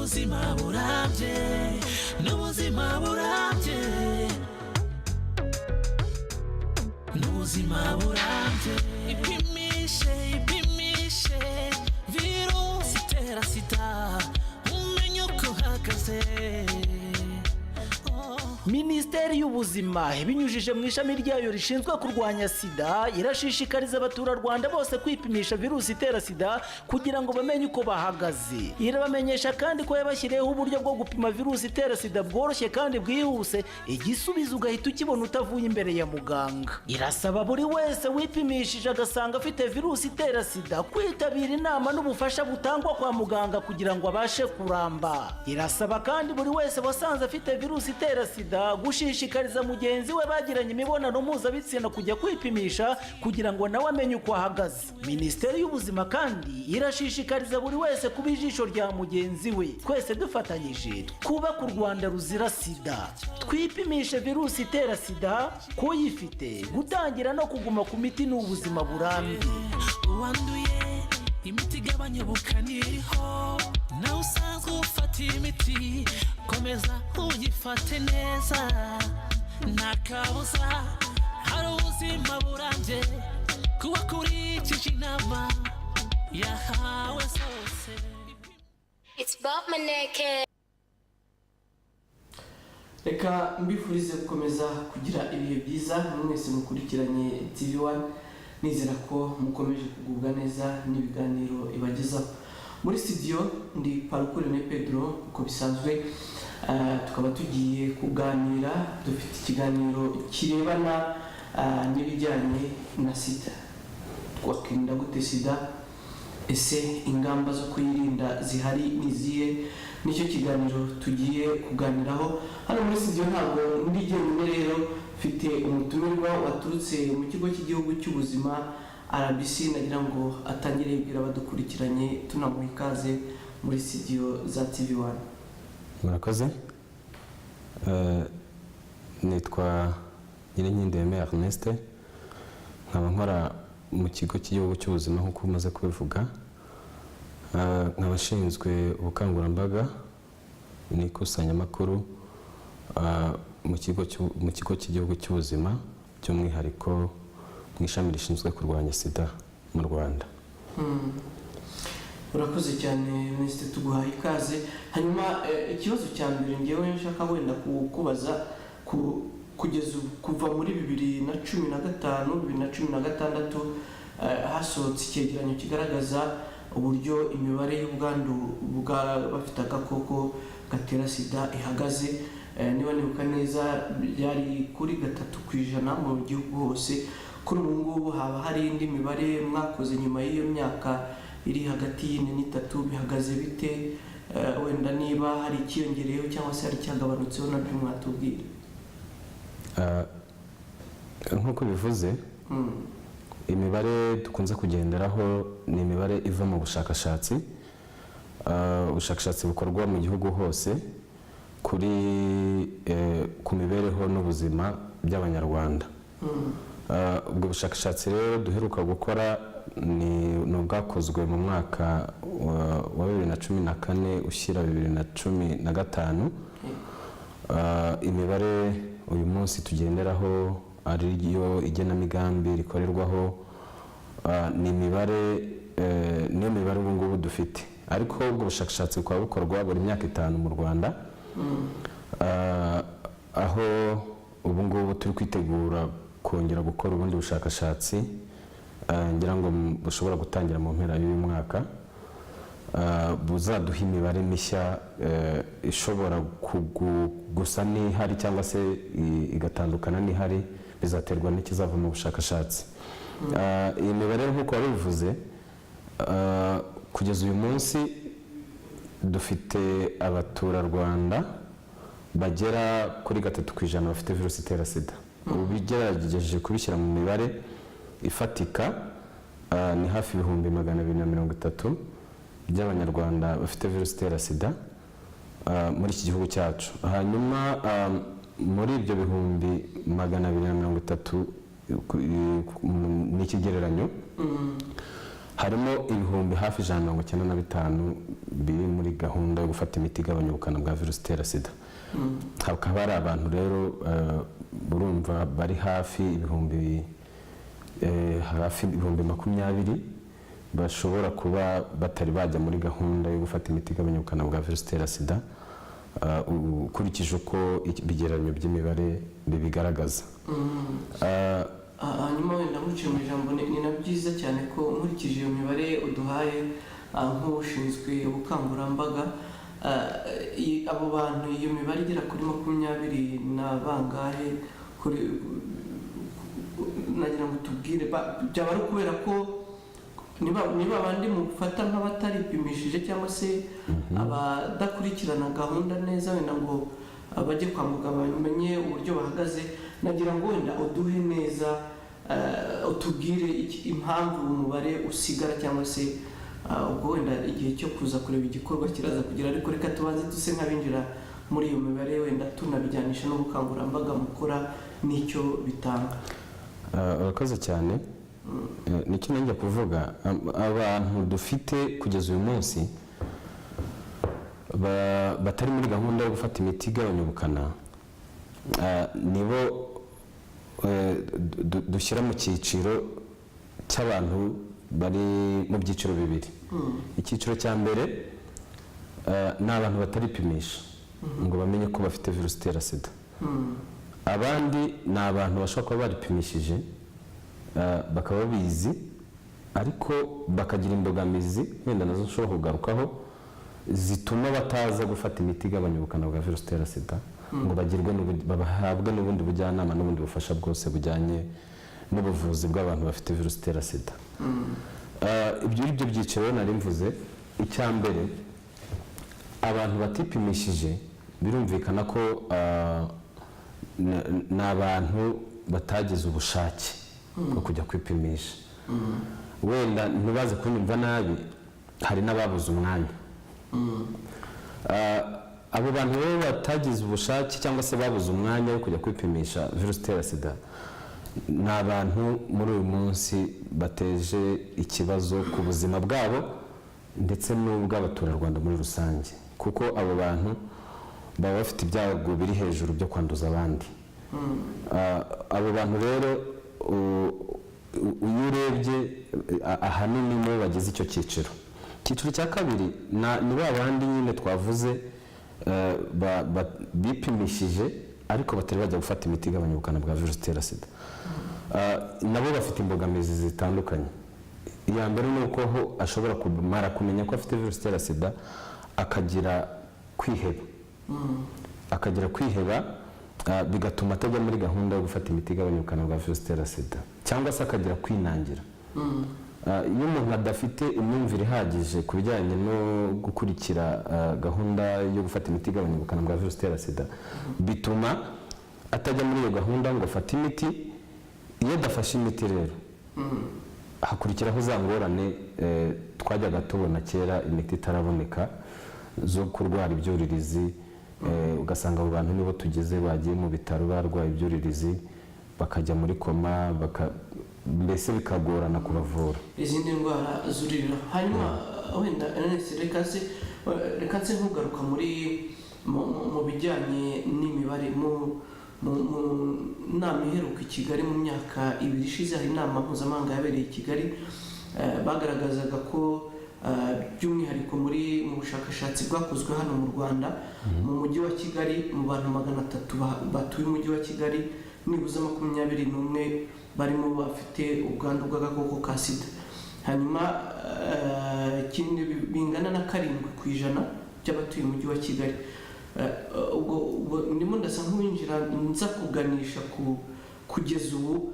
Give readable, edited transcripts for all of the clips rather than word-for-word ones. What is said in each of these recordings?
n'ubuzima burambye n'ubuzima burambye n'ubuzima burambye ipimishe virusi itera sida umenye uko uhagaze. Minisiteri y'Ubuzima ibinyujije mu ishami ryayo rishinzwe kurwanya sida irashishikariza abaturarwanda bose kwipimisha virusi itera sida kugira ngo bamenye uko bahagaze. Irabamenyesha kandi ko yabashyiriyeho uburyo bwo gupima virusi itera sida bworoshye kandi bwihuse, igisubizo ugahita ukibona utavuye imbere ya muganga. Irasaba buri wese wipimishije agasanga afite virusi itera sida kwitabira inama n'ubufasha butangwa kwa muganga kugira ngo abashe kuramba. Irasaba kandi buri wese wasanze afite virusi itera sida gushishikariza mugenzi we bagiranye imibonano mpuzabitsina kujya kwipimisha kugira ngo nawe amenye uko ahagaze. Minisiteri y'Ubuzima kandi irashishikariza buri wese kuba ijisho rya mugenzi we. Twese dufatanyije twubaka u Rwanda ruzira sida. Twipimishe virusi itera sida, kuyifite, gutangira no kuguma ku miti n'ubuzima burambye. Uwanduye imiti igabanya ubukana iriho, nawe usanzwe ufata imiti komeza uyifate neza, nta kabuza hari ubuzima burambye kuba kurikije inama yahawe zose. It's Bob Maneke. Reka mbifurize gukomeza kugira ibihe byiza mwese mukurikiranye TV1, nizera ko mukomeje kugubwa neza n'ibiganiro ibagezaho. Muri studio ndi Parukurene Pedro, uko bisanzwe tukaba tugiye kuganira, dufite ikiganiro kirebana n'ibijyanye na sida. Twakirinda gute sida, ese ingamba zo kuyirinda zihari nizihe? Nicyo kiganiro tugiye kuganiraho. Hano muri studio ntabwo ndi jyenyine rero, mfite umutumirwa waturutse mu kigo cy'igihugu cy'ubuzima RBC, nagira ngo atangire yibwira abadukurikiranye tunamuha ikaze muri studio za TV1. Murakoze. Nitwa Nyirinkindi Ernest, nkaba nkora mu kigo cy'igihugu cy'ubuzima nk'uko umaze kubivuga. Nk'abashinzwe ubukangurambaga n'iikusanyamakuru mu kigo cy'igihugu cy'ubuzima, by'umwihariko mu ishami rishinzwe kurwanya sida mu Rwanda. Urakoze cyane Minisitiri, tuguhaye ikaze. Hanyuma ikibazo cya mbere ngewe nshaka wenda kukubaza, kugeza kuva muri 2015-2016 hasohotse icyegeranyo kigaragaza uburyo imibare y'ubwandu bafite agakoko gatera sida ihagaze. Niba nibuka neza byari kuri 3% mu gihugu hose. Kuri ubu ngubu haba hari indi mibare mwakoze nyuma y'iyo myaka iri hagati y'ine n'itatu, bihagaze bite? Wenda niba hari ikiyongereyeho cyangwa se hari cyagabanutseho nabyo mwatubwira. Nk'uko bivuze, imibare dukunze kugenderaho ni imibare iva mu bushakashatsi. Ubushakashatsi bukorwa mu gihugu hose ku mibereho n'ubuzima by'Abanyarwanda. Ubwo bushakashatsi rero duheruka gukora ni ubwakozwe mu mwaka wa 2014 ushyira 2015. Imibare uyu munsi tugenderaho ariyo igenamigambi rikorerwaho, ni niyo mibare ubu ngubu dufite. Ariko ubwo bushakashatsi bukaba bukorwa buri myaka 5 mu Rwanda, aho ubu ngubu turi kwitegura kongera gukora ubundi bushakashatsi, ngira ngo bushobora gutangira mu mpera y'uyu mwaka, buzaduha imibare mishya ishobora gusa n'ihari cyangwa se igatandukana n'ihari, bizaterwa n'ikizava mu bushakashatsi. Iyi mibare nk'uko wabivuze, kugeza uyu munsi dufite abaturarwanda bagera kuri 3% bafite virusi itera sida. Ubu bigerageje kubishyira mu mibare ifatika, ni hafi 230 by'Abanyarwanda bafite virusi itera sida muri iki gihugu cyacu. Hanyuma muri ibyo 230 n'ikigereranyo, harimo ibihumbi hafi 195 biri muri gahunda yo gufata imiti igabanya ubukana bwa virusi itera sida. Hakaba hari abantu rero burumva bari hafi ibihumbi 20 bashobora kuba batari bajya muri gahunda yo gufata imiti igabanya ubukana bwa virusi itera sida, ukurikije uko ibigereranyo by'imibare bibigaragaza. Hanyuma wenda nkuciye mu ijambo, ni na byiza cyane ko nkurikije iyo mibare uduhaye nk'ushinzwe ubukangurambaga, abo bantu iyo mibare igera kuri 20 na bangahe, nagira ngo tubwire byaba ari ukubera ko niba abandi mufata nk'abataripimishije cyangwa se abadakurikirana gahunda neza, wenda ngo bajye kwa muganga bamenye uburyo bahagaze. Nagira ngo wenda uduhe neza, utubwire impamvu umubare usigara, cyangwa se ubwo wenda igihe cyo kuza kureba igikorwa kiraza kugira, ariko reka tubanze duse nk'abinjira muri iyo mibare, wenda tunabijyanisha n'ubukangurambaga mukora n'icyo bitanga. Urakoze cyane. Nicyo nanjye kuvuga, abantu dufite kugeza uyu munsi batari muri gahunda yo gufata imiti igabanya ubukana, nibo dushyira mu cyiciro cy'abantu bari mu byiciro bibiri. Icyiciro cya mbere ni abantu bataripimisha ngo bamenye ko bafite virusi itera sida. Abandi ni abantu bashobora kuba baripimishije bakaba babizi, ariko bakagira imbogamizi wenda nazo nshobora kugarukaho zituma bataza gufata imiti igabanya ubukana bwa virusi itera sida, ngo bahabwe n'ubundi bujyanama n'ubundi bufasha bwose bujyanye n'ubuvuzi bw'abantu bafite virusi itera sida. Ibyo byiciro nari mvuze. Icya mbere, abantu batipimishije birumvikana ko ni abantu batagize ubushake bwo kujya kwipimisha. Wenda ntibaze kunyumva nabi, hari n'ababuze umwanya. Abo bantu rero batagize ubushake cyangwa se babuze umwanya wo kujya kwipimisha virusi itera sida, ni abantu muri uyu munsi bateje ikibazo ku buzima bwabo ndetse n'ubw'abaturarwanda muri rusange, kuko abo bantu baba bafite ibyago biri hejuru byo kwanduza abandi. Abo bantu rero iyo urebye ahanini nibo bagize icyo cyiciro. Icyiciro cya kabiri ni ba bandi nyine twavuze bipimishije ariko batari bajya gufata imiti igabanya ubukana bwa virusi itera sida. Nabo bafite imbogamizi zitandukanye. Iya mbere ni uko ho ashobora kumara kumenya ko afite virusi itera sida akagira kwiheba, bigatuma atajya muri gahunda yo gufata imiti igabanya ubukana bwa virusi itera sida, cyangwa se akagira kwinangira. Iyo umuntu adafite imyumvire ihagije ku bijyanye no gukurikira gahunda yo gufata imiti igabanya ubukana bwa virusi itera sida, bituma atajya muri iyo gahunda ngo afate imiti. Iyo adafashe imiti rero hakurikiraho za ngorane twajyaga tubona kera, imiti itaraboneka, zo kurwara ibyuririzi. Ugasanga abo bantu nibo tugeze bagiye mu bitaro barwaye ibyuririzi, bakajya muri koma, mbese bikagorana kubavura izindi ndwara z'uririro. Hanyuma wenda reka nse nkugaruka mu bijyanye n'imibare. Mu nama iheruka i Kigali mu myaka 2 ishize, hari inama mpuzamahanga yabereye i Kigali, bagaragazaga ko by'umwihariko mu bushakashatsi bwakozwe hano mu Rwanda, mu mujyi wa Kigali, mu bantu 300 batuye umujyi wa Kigali, nibuze 21 barimo bafite ubwandu bw'agakoko ka sida. Hanyuma ikindi bingana na 7% by'abatuye umujyi wa Kigali. Ubwo ndimo ndasa nk'uwinjira nza kuganisha kugeza ubu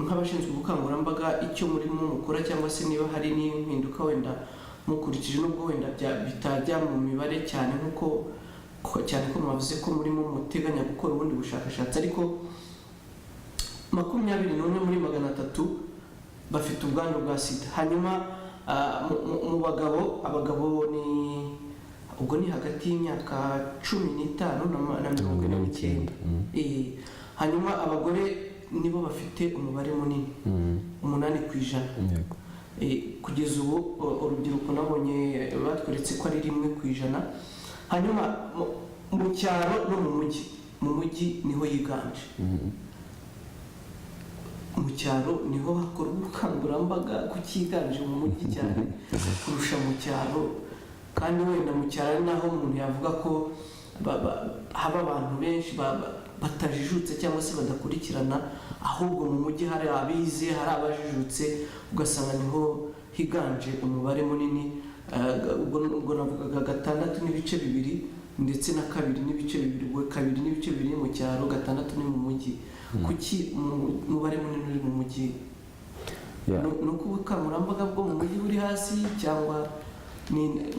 nk'abashinzwe ubukangurambaga icyo murimo mukora, cyangwa se niba hari n'impinduka wenda mukurikije, n'ubwo wenda bitajya mu mibare cyane ko mwavuze ko murimo muteganya gukora ubundi bushakashatsi, ariko 21 muri 300 bafite ubwandu bwa sida. Hanyuma mu abagabo ubwo ni hagati y'imyaka 15 na 19. Hanyuma abagore nibo bafite umubare munini, 8%. kugeza ubu urubyiruko nabonye batweretse ko ari 1%. hanyuma mu cyaro no mu mujyi niho yiganje. Mu cyaro niho hakora ubukangurambaga kukiganje mu mujyi cyane kurusha mu cyaro, kandi wenda mu cyaro ari naho umuntu yavuga ko haba abantu benshi batajijutse cyangwa se badakurikirana, ahubwo mu mujyi hari abize, hari abajijutse, ugasanga niho higanje umubare munini. Ubwo navugaga 6.2 ndetse na 2.2, 2.2 mu cyaro, 6 ni mu mujyi. Kuki umubare munini uri mu mujyi? Nuko ubukangurambaga bwo mu mujyi buri hasi, cyangwa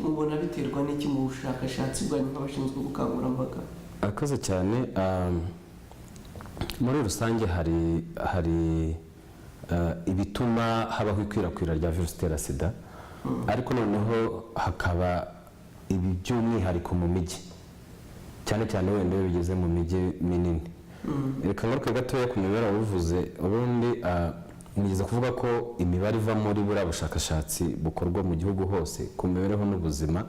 mubona biterwa n'iki mu bushakashatsi bwanyu nk'abashinzwe ubukangurambaga? Akaze cyane. Muri rusange hari ibituma habaho ikwirakwira rya virusi itera sida, ariko noneho hakaba ibi by'umwihariko mu mijyi, cyane cyane wenda iyo bigeze mu mijyi minini. Reka ngaruke gatoya ku mibare wabivuze. Ubundi nigeze kuvuga ko imibare iva muri buriya bushakashatsi bukorwa mu gihugu hose ku mibereho n'ubuzima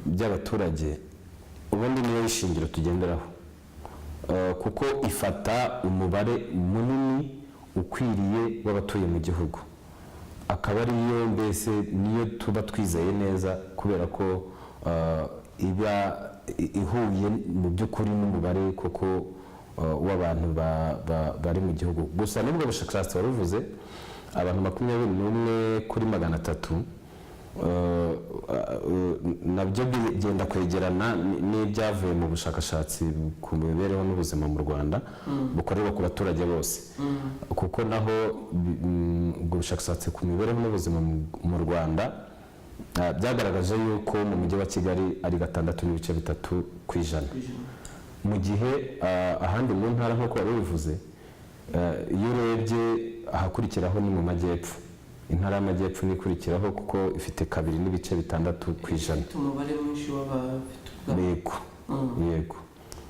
by'abaturage, ubundi niyo ishingiro tugenderaho, kuko ifata umubare munini ukwiriye w'abatuye mu gihugu, akaba ariyo mbese niyo tuba twizeye neza, kubera ko iba ihuye mu by'ukuri n'umubare koko w'abantu bari mu gihugu. Gusa nubwo bushakashatsi waruvuze abantu 21 kuri 300, nabyo bigenda kwegerana n'ibyavuye mu bushakashatsi ku mibereho n'ubuzima mu Rwanda bukorerwa ku baturage bose, kuko naho ubwo bushakashatsi ku mibereho n'ubuzima mu Rwanda byagaragaje yuko mu mujyi wa Kigali ari 6.3%, mu gihe ahandi mu ntara nk'uko wari ubivuze, iyo urebye ahakurikiraho ni mu majyepfo. Intara y'amajyepfo nikurikiraho kuko ifite 2.6%. Umubare mwinshi w'abafite yego.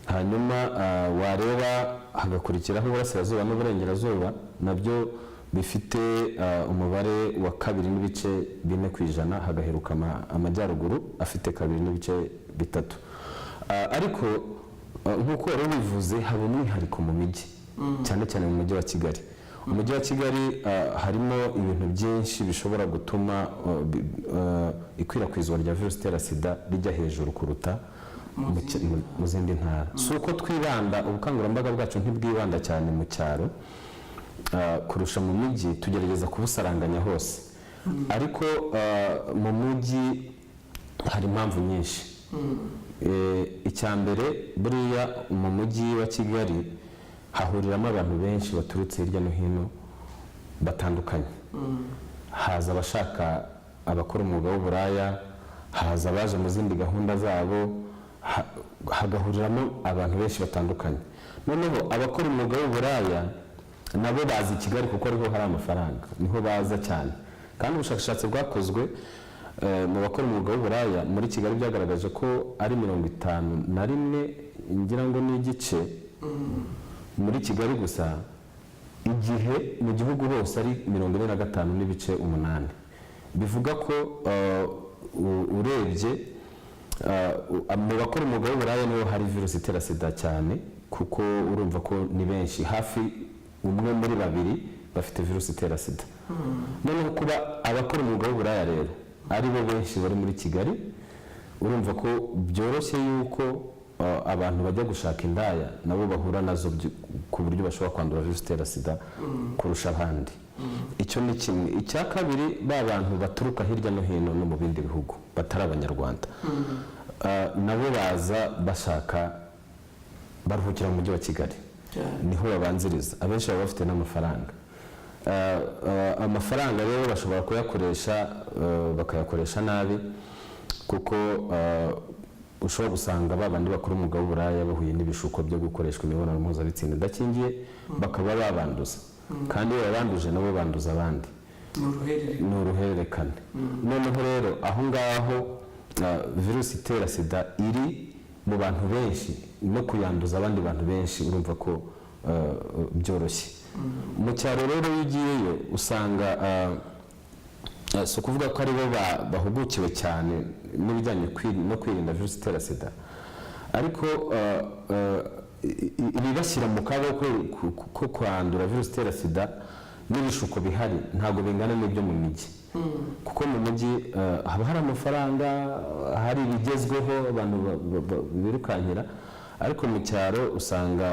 Hanyuma wareba hagakurikiraho uburasirazuba n'uburengerazuba, nabyo bifite umubare wa 2.4%, hagaheruka amajyaruguru afite 2.3%. Ariko nk'uko wari ubivuze, haba umwihariko mu mijyi, cyane cyane mu mujyi wa Kigali. Umujyi wa Kigali harimo ibintu byinshi bishobora gutuma ikwirakwizwa rya virusi itera sida rijya hejuru kuruta mu zindi ntara. Si uko twibanda, ubukangurambaga bwacu ntibwibanda cyane mu cyaro kurusha mu mijyi, tugerageza kubusaranganya hose, ariko mu mujyi hari impamvu nyinshi. Icya mbere, buriya mu mujyi wa Kigali hahuriramo abantu benshi baturutse hirya no hino batandukanye. Haza abashaka abakora umwuga w'uburaya, haza abaje mu zindi gahunda zabo, hagahuriramo abantu benshi batandukanye. Noneho abakora umwuga w'uburaya nabo bazi i Kigali kuko ariho hari amafaranga, niho baza cyane. Kandi ubushakashatsi bwakozwe mu bakora umwuga w'uburaya muri Kigali byagaragaje ko ari 51 ngira ngo n'igice muri Kigali gusa, igihe mu gihugu hose ari 45.8%. Bivuga ko urebye mu bakora umwuga w'uburaya niho hari virusi itera sida cyane, kuko urumva ko ni benshi, hafi 1 muri 2 bafite virusi itera sida. Noneho kuba abakora umwuga w'uburaya rero ari bo benshi bari muri Kigali, urumva ko byoroshye yuko abantu bajya gushaka indaya nabo bahura nazo ku buryo bashobora kwandura virusi itera sida kurusha abandi. Icyo ni kimwe. Icya kabiri, ba bantu baturuka hirya no hino no mu bindi bihugu batari abanyarwanda, nabo baza bashaka, baruhukira mu mujyi wa Kigali, niho babanziriza. Abenshi baba bafite n'amafaranga. Amafaranga rero bashobora kuyakoresha bakayakoresha nabi, kuko ushobora gusanga babandi bakora umwuga w'uburaya bahuye n'ibishuko byo gukoreshwa imibonano mpuzabitsina idakingiye, bakaba babanduza, kandi iyo babanduje nabo banduza abandi. Ni uruhererekane. Noneho rero aho ngaho virusi itera sida iri mu bantu benshi, no kuyanduza abandi bantu benshi urumva ko byoroshye. Mu cyaro rero iyo ugiyeyo usanga si ukuvuga ko aribo bahugukiwe cyane n'ibijyanye no kwirinda virusi itera sida, ariko ibibashyira mu kaga ko kwandura virusi itera sida n'ibishuko bihari ntabwo bingana n'ibyo mu mijyi, kuko mu mujyi haba hari amafaranga, hari ibigezweho abantu birukankira, ariko mu cyaro usanga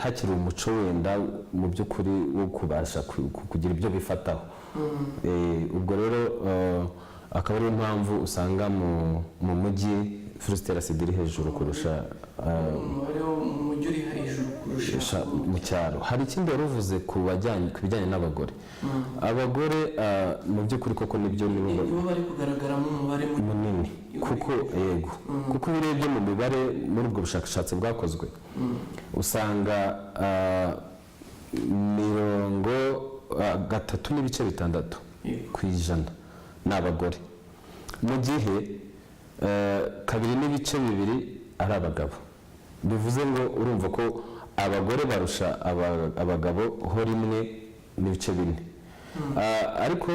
hakiri umuco wenda mu by'ukuri wo kubasha kugira ibyo bifataho. Ubwo rero akaba ariyo mpamvu usanga mu mujyi virusi itera sida iri hejuru kurusha mu cyaro. Hari ikindi wari uvuze ku bijyanye n'abagore. Abagore mu by'ukuri koko nibyo nibo bari kugaragaramo umubare munini, kuko yego, kuko iyo urebye mu mibare muri ubwo bushakashatsi bwakozwe usanga 3.6% ku ijana ni abagore, mu gihe 2.2 ari abagabo. Bivuze ngo urumva ko abagore barusha abagabo ho 1.4. Ariko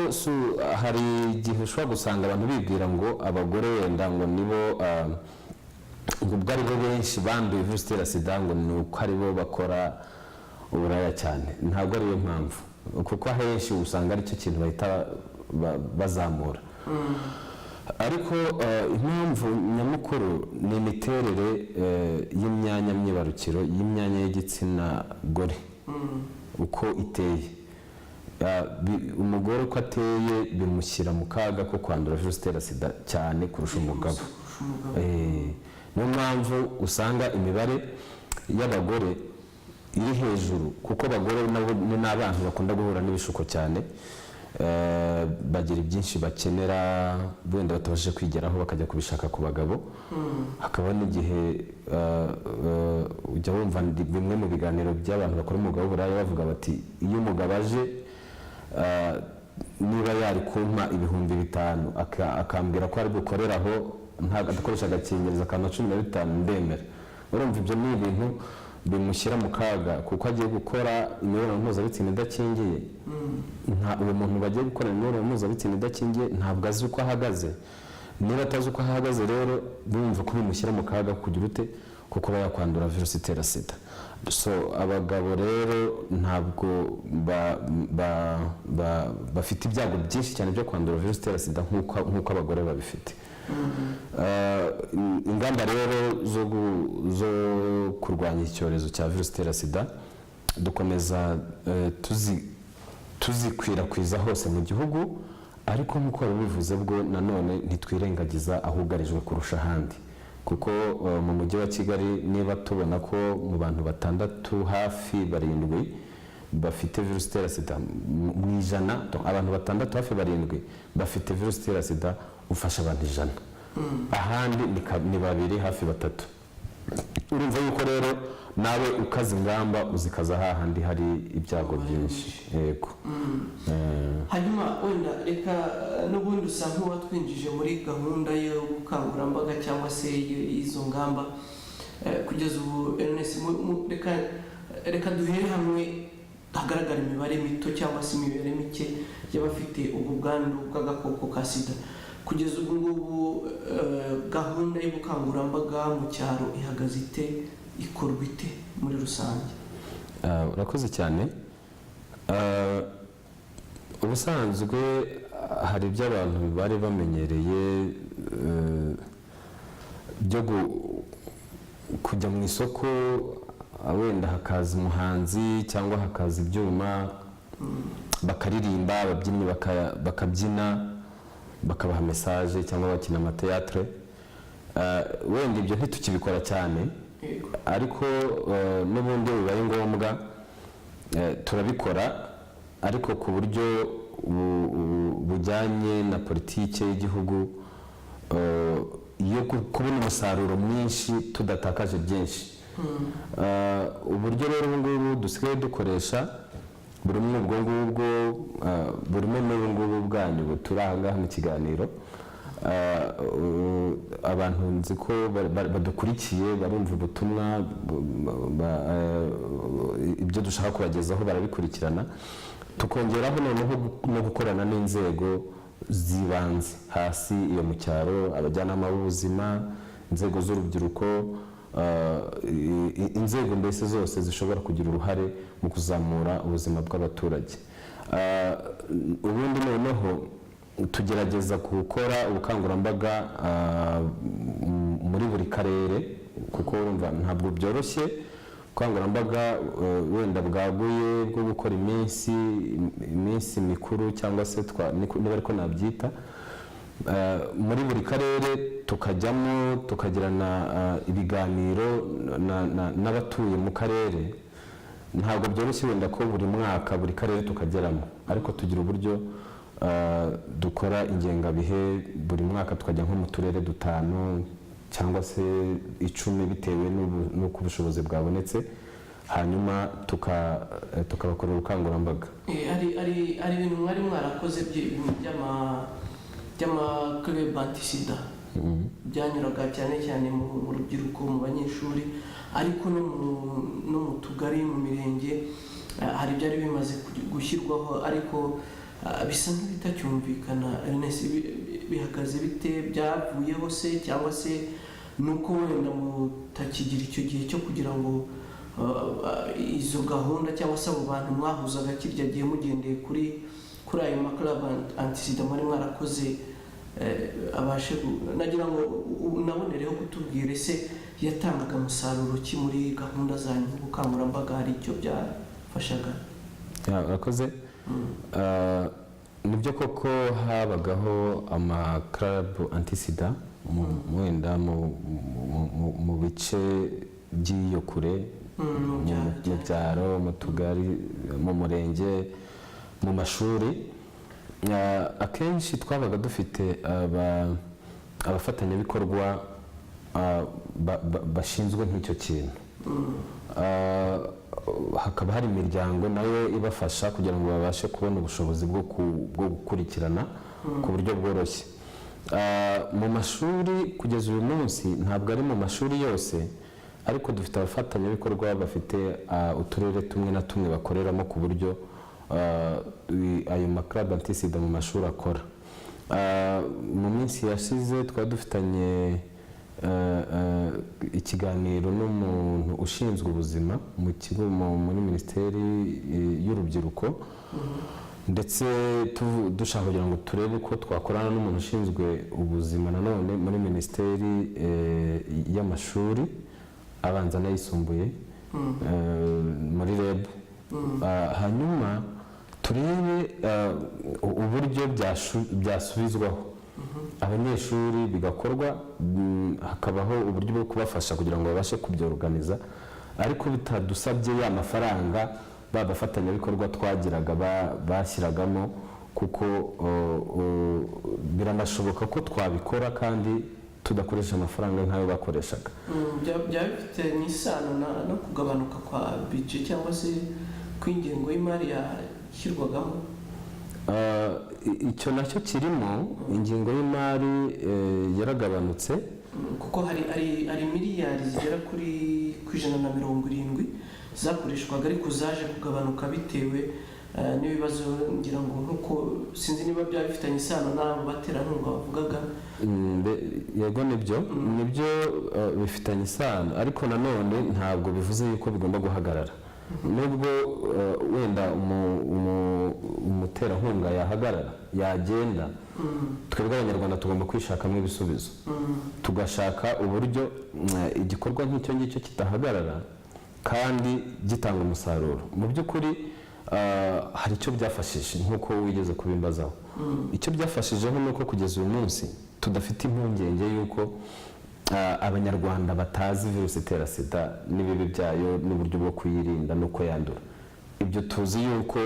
hari igihe ushobora gusanga abantu bibwira ngo abagore wenda ngo nibo ubwo aribo benshi banduye virusi itera sida, ngo ni uko aribo bakora uburaya cyane. Ntabwo ariyo mpamvu, kuko ahenshi usanga aricyo kintu bahita bazamura. Ariko impamvu nyamukuru ni imiterere y'imyanya myibarukiro y'imyanya y'igitsina gore uko iteye. Umugore uko ateye bimushyira mu kaga ko kwandura virusi itera sida cyane kurusha umugabo. Niyo mpamvu usanga imibare y'abagore iri hejuru, kuko abagore nabo ni n'abantu bakunda guhura n'ibishuko cyane, bagira byinshi bakenera wenda batabashije kwigeraho bakajya kubishaka ku bagabo. Hakaba n'igihe ujya wumva bimwe mu biganiro by'abantu bakora umwuga w'uburaya bavuga bati iyo umugabo aje niba yari kumpa 5,000 akambwira ko ari gukoreraho adakoresha agakingirizo ka 15 ndemera. Urumva ibyo ni ibintu bimushyira mu kaga, kuko agiye gukora imibonano mpuzabitsina idakingiye. Uwo muntu bagiye gukora imibonano mpuzabitsina idakingiye ntabwo azi uko ahagaze. Niba atazi uko ahagaze rero bumva ko bimushyira mu kaga kugira ute, kuko bayakwandura virusi itera sida. So abagabo rero ntabwo bafite ibyago byinshi cyane byo kwandura virusi itera sida nk'uko abagore babifite. Ingamba rero zo kurwanya icyorezo cya virusi itera sida dukomeza tuzikwirakwiza hose mu gihugu, ariko nk'uko bivuze bwo nanone ntitwirengagiza ahugarijwe kurusha ahandi, kuko mu mujyi wa Kigali niba tubona ko mu bantu 6 hafi 7 bafite virusi itera sida mu ijana, abantu 6 hafi 7 bafite virusi itera sida ufasha abantu 100, ahandi ni 2 hafi 3. Urumva yuko rero nawe ukaza ingamba uzikaza hahandi hari ibyago byinshi. Yego. Hanyuma wenda reka n'ubundi usa nk'uwatwinjije muri gahunda yo gukangurambaga cyangwa se izo ngamba kugeza ubu. Reka duhere hamwe hagaragara imibare mito cyangwa se imibare mike y'abafite ubu bwandu bw'agakoko ka sida. Kugeza ubu ngubu gahunda y'ubukangurambaga mu cyaro ihagaze ite, ikorwa ite muri rusange? Urakoze cyane. Ubusanzwe hari ibyo abantu bari bamenyereye byo kujya mu isoko, wenda hakaza umuhanzi cyangwa hakaza ibyuma bakaririmba, ababyinnyi bakabyina bakabaha message cyangwa bakina amateatre. Wenda ibyo ntitukibikora cyane, ariko n'ubundi bibaye ngombwa turabikora, ariko ku buryo bujyanye na politike y'igihugu yo kubona umusaruro mwinshi tudatakaje byinshi. Uburyo rero ubu ngubu dusigaye dukoresha burimo ubwo ngubwo, burimo n'ubu ngubu bwanyu turi aha ngaha mu kiganiro. Abantu nzi ko badukurikiye barumva ubutumwa, ibyo dushaka kubagezaho barabikurikirana. tukongeraho noneho no gukorana n'inzego z'ibanze hasi iyo mu cyaro, abajyanama b'ubuzima, inzego z'urubyiruko, inzego mbese zose zishobora kugira uruhare mu kuzamura ubuzima bw'abaturage. Ubundi noneho tugerageza gukora ubukangurambaga muri buri karere, kuko urumva ntabwo byoroshye ubukangurambaga wenda bwaguye bwo gukora iminsi mikuru cyangwa se niba ariko nabyita, muri buri karere tukajyamo tukagirana ibiganiro n'abatuye mu karere. Ntabwo byoroshye wenda ko buri mwaka buri karere tukageramo, ariko tugira uburyo dukora ingengabihe buri mwaka tukajya nko mu turere 5 cyangwa se 10 bitewe n'uko ubushobozi bwabonetse, hanyuma tukabakorera ubukangurambaga. Ari ibintu mwari mwarakoze by'ama-club anti-sida byanyuraga cyane cyane mu rubyiruko, mu banyeshuri, ariko no mu tugari, mu mirenge hari byari bimaze gushyirwaho, ariko bisa nk'ibitacyumvikana. Ernest, bihagaze bite? Byavuyeho se cyangwa se nuko wenda mutakigira icyo gihe cyo kugira ngo izo gahunda cyangwa se abo bantu mwahuzaga kirya gihe mugendeye kuri ayo ma-club anti-sida mwari mwarakoze abashe nagira ngo nabonereho kutubwira ese yatangaga umusaruro ki muri gahunda zanyu ubukangurambaga, hari icyo byafashaga? Urakoze. Nibyo koko habagaho ama-club anti-sida wenda mu bice by'iyo kure, mu byaro, mu tugari, mu murenge, mu mashuri. Akenshi twabaga dufite abafatanyabikorwa bashinzwe nk'icyo kintu. Hakaba hari imiryango nayo ibafasha kugira ngo babashe kubona ubushobozi bwo gukurikirana ku buryo bworoshye. Mu mashuri kugeza uyu munsi ntabwo ari mu mashuri yose, ariko dufite abafatanyabikorwa bafite uturere tumwe na tumwe bakoreramo ku buryo ayo ma-club anti-sida mu mashuri akora. Mu minsi yashize twari dufitanye ikiganiro n'umuntu ushinzwe ubuzima mu kigo muri Minisiteri y'Urubyiruko, ndetse dushaka kugira ngo turebe ko twakorana n'umuntu ushinzwe ubuzima nanone muri Minisiteri y'Amashuri abanza n'ayisumbuye, muri REB, hanyuma turebe uburyo byasubizwaho abanyeshuri bigakorwa, hakabaho uburyo bwo kubafasha kugira ngo babashe kubyorganiza, ariko bitadusabye ya mafaranga babafatanyabikorwa twagiraga bashyiragamo, kuko biranashoboka ko twabikora kandi tudakoresha amafaranga nk'ayo bakoreshaga. Byaba bifite n'isano no kugabanuka kwa budget cyangwa se kw'ingengo y'imari yashyirwagamo? Icyo nacyo kirimo, ingingo y'imari yaragabanutse, kuko hari miliyari zigera kuri 170 zakoreshwaga, ariko zaje kugabanuka bitewe n'ibibazo, ngira ngo nkuko sinzi niba byaba bifitanye isano n'abo baterankunga bavugaga. Yego nibyo bifitanye isano, ariko nanone ntabwo bivuze yuko bigomba guhagarara. Nubwo wenda umuterankunga yahagarara, yagenda, twebwe abanyarwanda tugomba kwishakamo ibisubizo, tugashaka uburyo igikorwa nk'icyo ngicyo kidahagarara kandi gitanga umusaruro. Mu by'ukuri hari icyo byafashije nk'uko wigeze kubimbazaho. Icyo byafashijeho ni uko kugeza uyu munsi tudafite impungenge y'uko abanyarwanda batazi virusi itera sida n'ibibi byayo n'uburyo bwo kuyirinda n'uko yandura. Ibyo tuzi yuko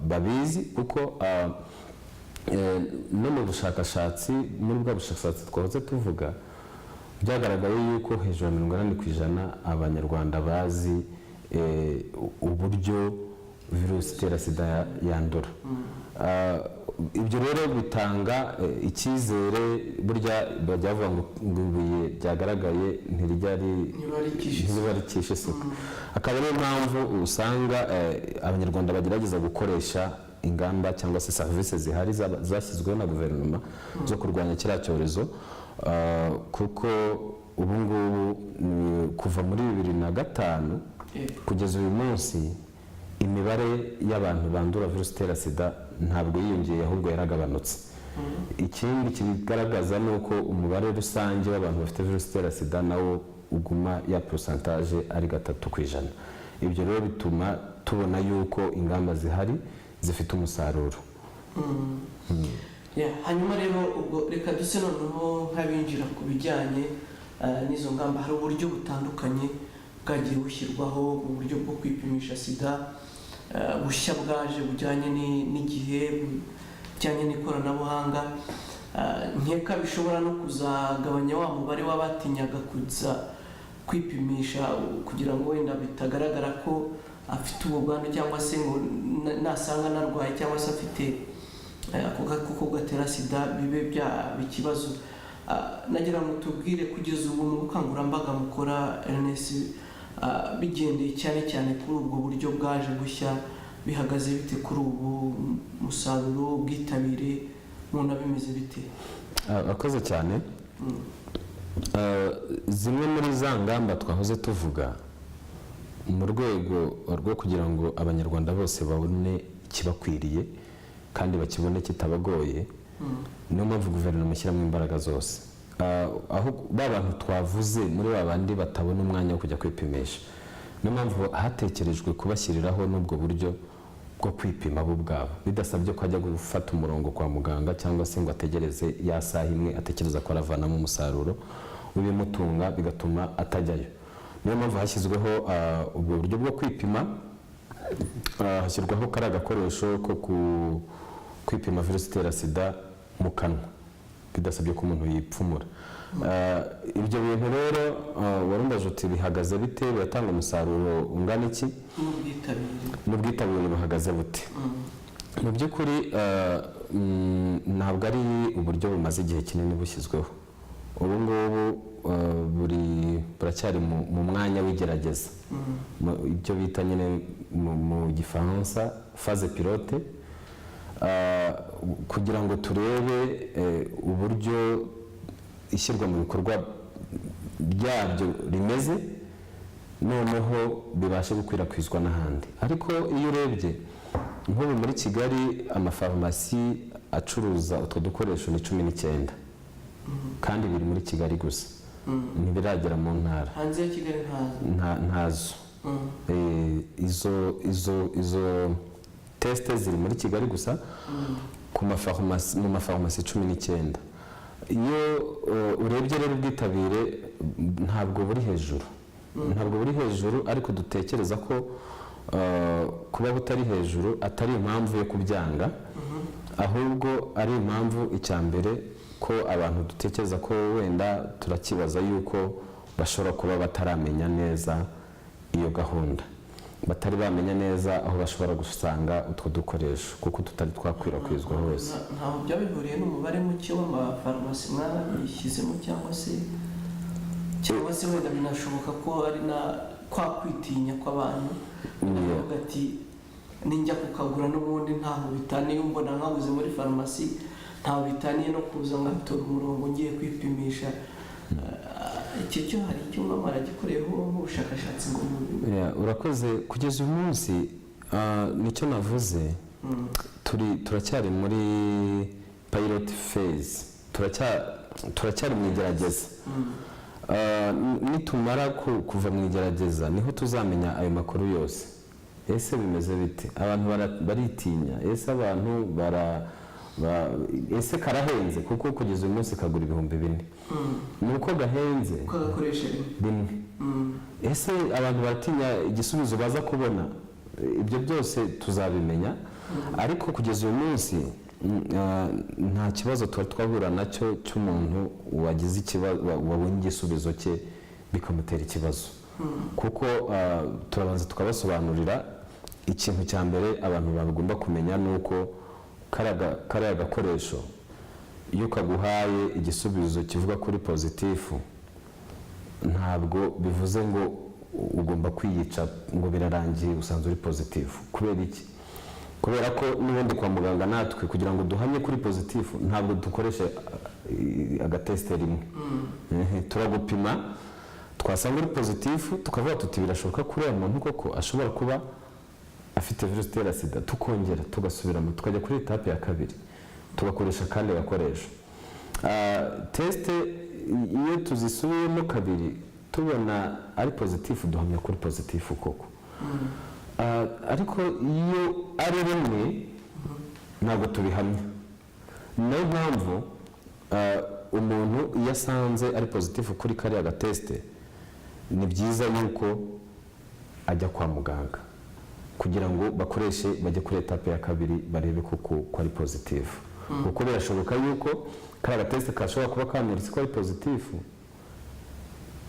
babizi, kuko no mu bushakashatsi, muri bwa bushakashatsi twahoze tuvuga, byagaragaye yuko hejuru ya 80% abanyarwanda bazi uburyo virusi itera sida yandura. ibyo rero bitanga icyizere, burya bajya bavuga ngo ibuye ryagaragaye ntiriba rikishe isuka. Akaba ariyo mpamvu usanga abanyarwanda bagerageza gukoresha ingamba cyangwa se serivisi zihari zashyizweho na guverinoma zo kurwanya kiriya cyorezo, kuko ubu ngubu kuva muri 2005 kugeza uyu munsi imibare y'abantu bandura virusi itera sida ntabwo yiyongeye, ahubwo yaragabanutse. Ikindi kigaragaza ni uko umubare rusange w'abantu bafite virusi itera sida nawo uguma ya pourcentage ari 3%. Ibyo rero bituma tubona yuko ingamba zihari zifite umusaruro. Hanyuma rero ubwo reka duse noneho nk'abinjira ku bijyanye n'izo ngamba. Hari uburyo butandukanye bwagiye bushyirwaho mu buryo bwo kwipimisha sida bushya bwaje bujyanye n'igihe, bujyanye n'ikoranabuhanga, nkeka bishobora no kuzagabanya wa mubare w'abatinyaga kuza kwipimisha kugira ngo wenda bitagaragara ko afite ubu bwandu, cyangwa se ngo nasanga narwaye cyangwa se afite ako gakoko gatera sida bibe byaba ikibazo. Nagira ngo tubwire kugeza ubu mu bukangurambaga mukora RNS bigendeye cyane cyane kuri ubwo buryo bwaje gushya, bihagaze bite kuri ubu, umusaruro, ubwitabire mubona bimeze bite? Akoze cyane. Zimwe muri za ngamba twahoze tuvuga mu rwego rwo kugira ngo abanyarwanda bose babone ikibakwiriye kandi bakibone kitabagoye, niyo mpamvu guverinoma ishyiramo imbaraga zose. Aho bantu twavuze muri babandi batabona umwanya wo kujya kwipimisha, niyo mpamvu hatekerejwe kubashyiriraho n'ubwo buryo bwo kwipima bo ubwabo, bidasabye ko ajya gufata umurongo kwa muganga cyangwa se ngo ategereze ya saha imwe atekereza ko aravanamo umusaruro w'ibimutunga bigatuma atajyayo. Niyo mpamvu hashyizweho ubwo buryo bwo kwipima, hashyirwaho kari agakoresho ko kwipima virusi itera sida mu kanwa bidasabye ko umuntu yipfumura. Ibyo bintu rero warumbaje uti bihagaze bite, biratanga umusaruro ungana iki, n'ubwitabire buhagaze bute? Mu by'ukuri ntabwo ari uburyo bumaze igihe kinini bushyizweho. Ubu ngubu buracyari mu mwanya w'igerageza, ibyo bita nyine mu gifaransa phase pilote, kugira ngo turebe uburyo ishyirwa mu bikorwa ryabyo rimeze, noneho bibashe gukwirakwizwa n'ahandi. Ariko iyo urebye nk'ubu muri Kigali amafarumasi acuruza utwo dukoresho ni 19, kandi biri muri Kigali gusa, ntibiragera mu ntara. Hanze ya Kigali ntazo. Izo teste ziri muri Kigali gusa mu mafarumasi 19. Iyo urebye rero ubwitabire ntabwo buri hejuru, ariko dutekereza ko kuba butari hejuru atari impamvu yo kubyanga, ahubwo ari impamvu icya mbere ko abantu dutekereza ko wenda turakibaza yuko bashobora kuba bataramenya neza iyo gahunda, batari bamenya neza aho bashobora gusanga utwo dukoresho kuko tutari twakwirakwizwa hose. Ntaho byabihuriye n'umubare muke w'amafarumasi mwabishyizemo, cyangwa se wenda binashoboka ko ari na kwa kwitinya kw'abantu, bavuga ati ninjya kukagura n'ubundi ntaho bitaniye, mbona nkabuze muri farumasi, ntaho bitaniye no kuza ngatora umurongo ngiye kwipimisha. Icyo cyo hari icyo mwamara gikoreyeho nk'ubushakashatsi ngo urakoze. Kugeza uyu munsi nicyo navuze, turacyari muri pilot phase, turacyari mu igerageza. Nitumara kuva mu igerageza niho tuzamenya ayo makuru yose. Ese bimeze bite? Abantu baritinya, ese abantu ese karahenze, kuko kugeza uyu munsi kagura 4,000. Nuko gahenze gakoresha rimwe. Ese abantu baratinya igisubizo baza kubona? Ibyo byose tuzabimenya, ariko kugeza uyu munsi nta kibazo twahura nacyo cy'umuntu wagize ikibazo, wabonye igisubizo cye bikamutera ikibazo, kuko turabanza tukabasobanurira ikintu cya mbere abantu bagomba kumenya, nuko kariya gakoresho iyo kaguhaye igisubizo kivuga kuri pozitifu ntabwo bivuze ngo ugomba kwiyica ngo birarangiye usanze uri pozitifu. kubera iki? kubera ko n'ubundi kwa muganga natwe kugira ngo duhamye kuri pozitifu ntabwo dukoresha agatesite rimwe. turagupima twasanga uri pozitifu tukavuga tuti birashoboka ko uriya muntu koko ashobora kuba afite virusi itera sida, tukongera tugasubiramo tukajya kuri etape ya kabiri tugakoresha kandi gakoresho. Tesite iyo tuzisubiyemo kabiri tubona ari pozitifu duhamya kuri pozitifu koko. Ariko iyo ari rimwe ntabwo tubihamya. niyo mpamvu umuntu iyo asanze ari pozitifu kuri kariya gatesite ni byiza yuko ajya kwa muganga kugira ngo bajye kuri etape ya kabiri barebe koko ko ari pozitifu. kuko birashoboka yuko kariya gatesite kashobora kuba kamweretse ko ari pozitifu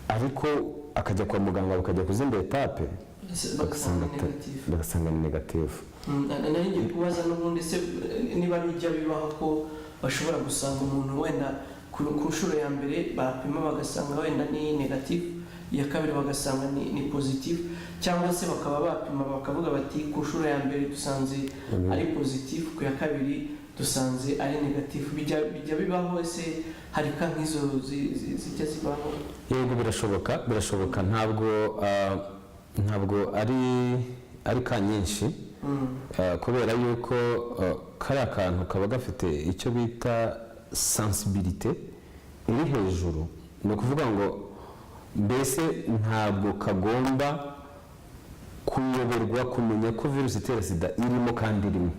ariko akajya kwa muganga bakajya ku zindi etape bagasanga ni negatifu. nari ngiye kubaza n'ubundi se niba bijya bibaho ko bashobora gusanga umuntu wenda ku nshuro ya mbere bapima bagasanga wenda ni negatifu, iya kabiri bagasanga ni pozitifu, cyangwa se bakaba bapima bakavuga bati ku nshuro ya mbere dusanze ari pozitifu, ku ya kabiri dusanze ari negatifu. bijya bibaho ese hari ka nk'izo zijya zibaho? Yego birashoboka ntabwo ari ka nyinshi kubera yuko kariya kantu kaba gafite icyo bita sensibilité iri hejuru. ni ukuvuga ngo mbese ntabwo kagomba kuyoberwa kumenya ko virusi itera sida irimo kandi irimo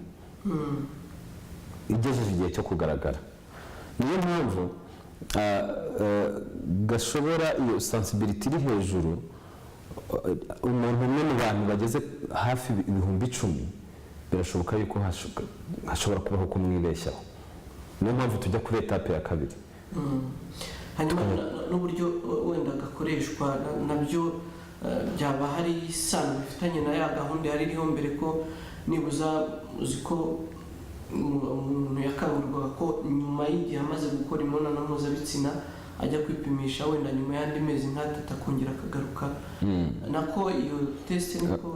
igejeje igihe cyo kugaragara. niyo mpamvu gashobora iyo sensibility iri hejuru umuntu umwe mu bantu bageze hafi 10,000 birashoboka yuko hashobora kubaho kumwibeshyaho. niyo mpamvu tujya kuri etape ya kabiri. hanyuma n'uburyo wenda gakoreshwa nabyo byaba hari isano bifitanye na ya gahunda yari iriho mbere ko nibuza uzi ko umuntu yakangurirwaga ko nyuma y'igihe amaze gukora imibonano mpuzabitsina ajya kwipimisha wenda nyuma y'andi mezi nk'atatu akongera akagaruka. nako iyo tesite niko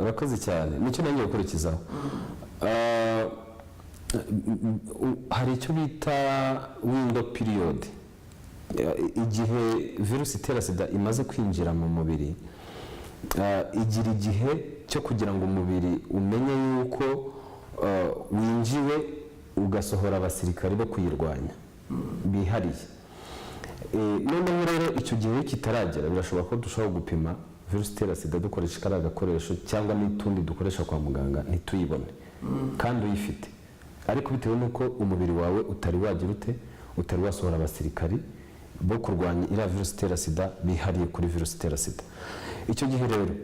urakoze cyane nicyo nagiye gukurikizaho. hari icyo bita window period, igihe virusi itera sida imaze kwinjira mu mubiri igira igihe cyo kugira ngo umubiri umenye yuko winjiwe ugasohora abasirikare bo kuyirwanya bihariye. noneho rero icyo gihe kitaragera birashoboka ko dushobora gupima virusi itera sida dukoresha kariya gakoresho cyangwa n'utundi dukoresha kwa muganga ntituyibone kandi uyifite, ariko bitewe n'uko umubiri wawe utari wasohora abasirikari bo kurwanya iriya virusi itera sida bihariye kuri virusi itera sida. icyo gihe rero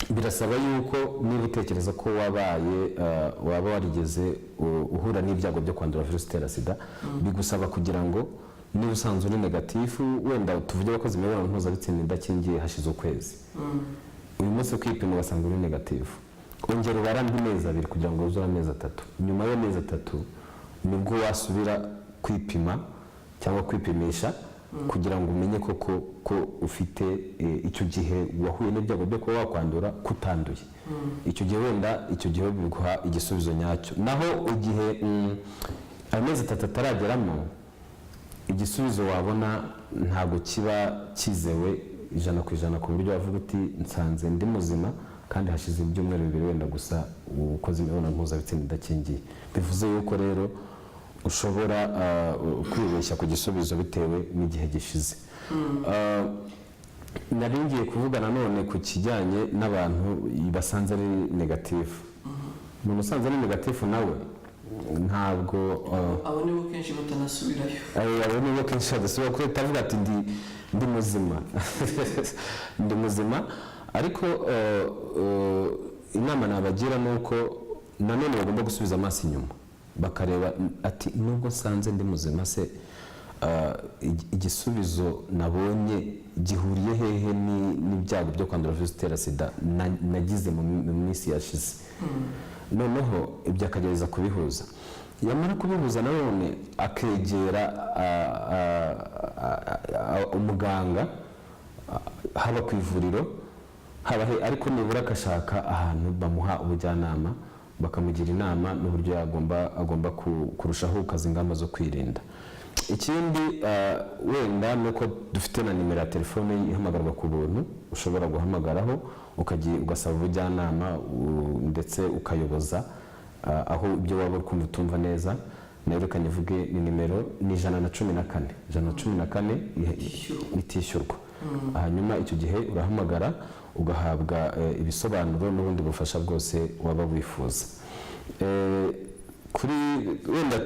birasaba yuko niba utekereza ko waba warigeze uhura n'ibyago byo kwandura virusi itera sida bigusaba kugira ngo niba usanzwe uri negatifu wenda tuvuge abakoze imibonano mpuzabitsina idakingiye hashize ukwezi uyu munsi kwipima ugasanga uri negatifu, ongera ubara andi mezi 2 kugira ngo uzure amezi 3. nyuma y'amezi 3 nibwo wasubira kwipima cyangwa kwipimisha kugira ngo umenye ko ufite icyo gihe wahuye n'ibyago byo kuba wakwandura kutanduye. icyo gihe biguha igisubizo nyacyo. naho igihe amezi 3 atarageramo igisubizo wabona ntabwo kiba kizewe 100% ku buryo wavuga uti nsanze ndi muzima kandi hashize ibyumweru 2 wenda gusa ukoze imibonano mpuzabitsina idakingiye. bivuze yuko rero ushobora kwibeshya ku gisubizo bitewe n'igihe gishize. nari ngiye kuvuga nanone ku kijyanye n'abantu basanze ari negatifu. umuntu usanze ari negatifu nawe ntabwo abo nibo kenshi batanasubirayo. abo nibo kenshi badasubira kuko utavuga ati ndi muzima ndi muzima. ariko inama nabagira ni uko nanone bagomba gusubiza amaso inyuma bakareba ati nubwo nsanze ndi muzima se igisubizo nabonye gihuriye hehe n'ibyago byo kwandura virusi itera sida nagize mu minsi yashize. noneho ibyo akagereza kubihuza yamara kubihuza nanone akegera umuganga haba ku ivuriro ariko nibura agashaka ahantu bamuha ubujyanama bakamugira inama n'uburyo agomba kurushaho gukaza ingamba zo kwirinda. Ikindi wenda ni uko dufite na nimero ya telefone ihamagarwa ku buntu ushobora guhamagaraho ugasaba ubujyanama ndetse ukayoboza aho ibyo waba uri kumva utumva neza. Nayo kanyivuge ni nimero ni 114 itishyurwa. Hanyuma icyo gihe urahamagara ugahabwa ibisobanuro n'ubundi bufasha bwose waba wifuza. Kuri wenda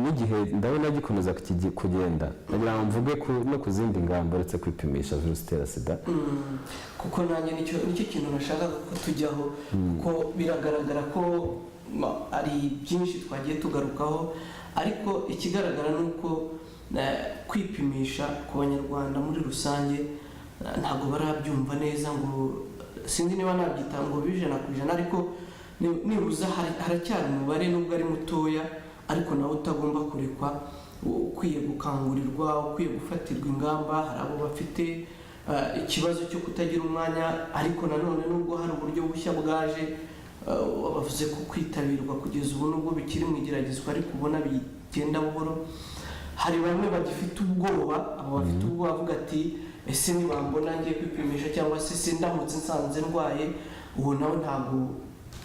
n'igihe ndabona gikomeza kugenda nagira ngo mvuge no ku zindi ngamba uretse kwipimisha virusi itera sida, kuko nanjye nicyo kintu nashaka ko tujyaho, kuko biragaragara ko ari byinshi twagiye tugarukaho, ariko ikigaragara ni uko kwipimisha ku banyarwanda muri rusange ntabwo barabyumva neza, ngo sinzi niba nabyita ngo bijana ku ijana, ariko nibuza haracyari umubare nubwo ari mutoya, ariko nawe utagomba kurekwa, ukwiye gukangurirwa, ukwiye gufatirwa ingamba. Hari abo bafite ikibazo cyo kutagira umwanya, ariko nanone nubwo hari uburyo bushya bwaje bavuze ko kwitabirwa kugeza ubu nubwo bikiri mu igeragezwa ariko ubona bigenda buhoro. Hari bamwe bagifite ubwoba, abo bafite ubwoba bavuga ati ese nibambona ngiye kwipimisha cyangwa se ndamutse nsanze ndwaye, uwo nawe ntabwo